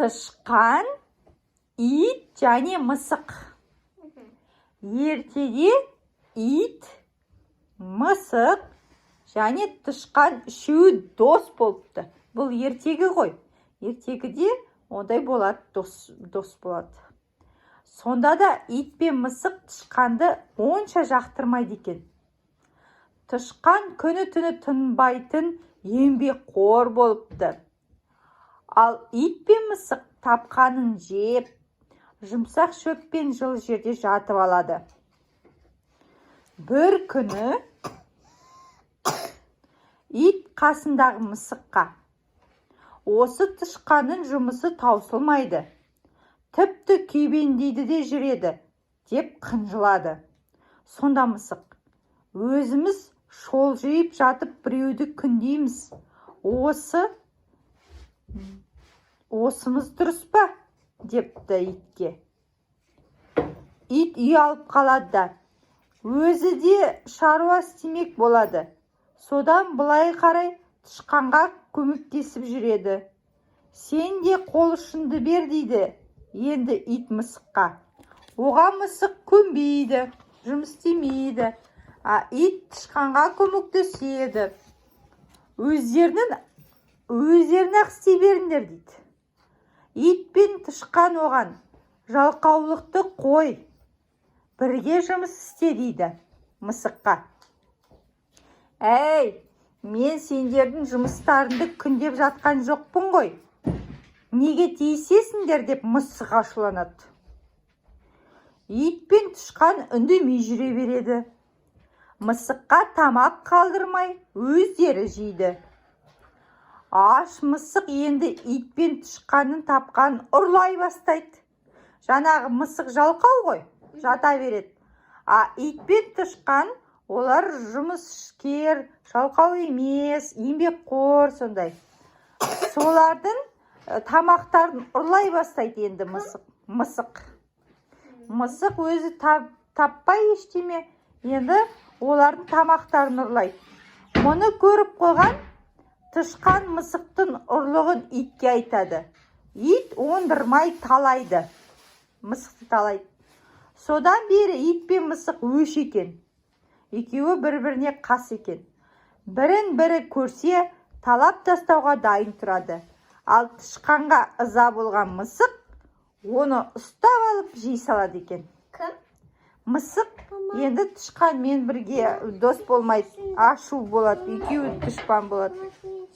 Тышқан, ит және мысық. Ертеде ит, мысық және тышқан үшеуі дос болыпты. Бұл ертегі ғой. Ертегіде ондай болады, дос болады. Сонда да ит пен мысық тышқанды онша жақтырмайды екен. Тышқан күні-түні тынбайтын еңбекқор болыпты. Ал ит пен мысық тапқанын жеп, жұмсақ шөп пен жылы жерде жатып алады. Бір күні ит қасындағы мысыққа: осы тышқанның жұмысы таусылмайды, тіпті күйбеңдейді де жүреді, деп қынжылады. Сонда мысық: өзіміз шолжиып жатып біреуді күндейміз. Осымыз дұрыс па? Депті итке. Ит ұялып қалады да, өзі де шаруа істемек болады. Содан былай қарай тышқанға көмектесіп жүреді. Сен де қол ұшыңды бер дейді енді ит мысыққа. Оған мысық көнбейді, жұмыс істемейді. Ит тышқанға көмектеседі. Өздерін-ақ істей беріңдер дейді. Ит пен тышқан оған: жалқаулықты қой, бірге жұмыс істе дейді мысыққа. Әй, мен сендердің жұмыстарыңды күндеп жатқан жоқпын ғой. Неге тиісесіңдер деп мысық ашуланады. Ит пен тышқан үндемей жүре береді. Мысыққа тамақ қалдырмай өздері жейді. Аш мысық енді ит пен тышқанның тапқанын ұрлай бастайды. Жаңағы мысық жалқау ғой, жата береді. Ит пен тышқан олар жұмыскер, жалқау емес, еңбекқор сондай. Солардың тамақтарын ұрлай бастайды енді мысық. Мысық өзі таппай ештеме, енді олардың тамақтарын ұрлайды. Мұны көріп қойған тышқан мысықтың ұрлығын итке айтады. Ит ондырмай талайды. Мысықты талайды. Содан бері ит пен мысық өш екен. Екеуі бір-біріне қас екен. Бірін-бірі көрсе талап тастауға дайын тұрады. Ал тышқанға ыза болған мысық оны ұстап алып жей салады екен. Кім? Мысық енді тышқанмен бірге дос болмайды, ашу болады, екеуі дұшпан болады.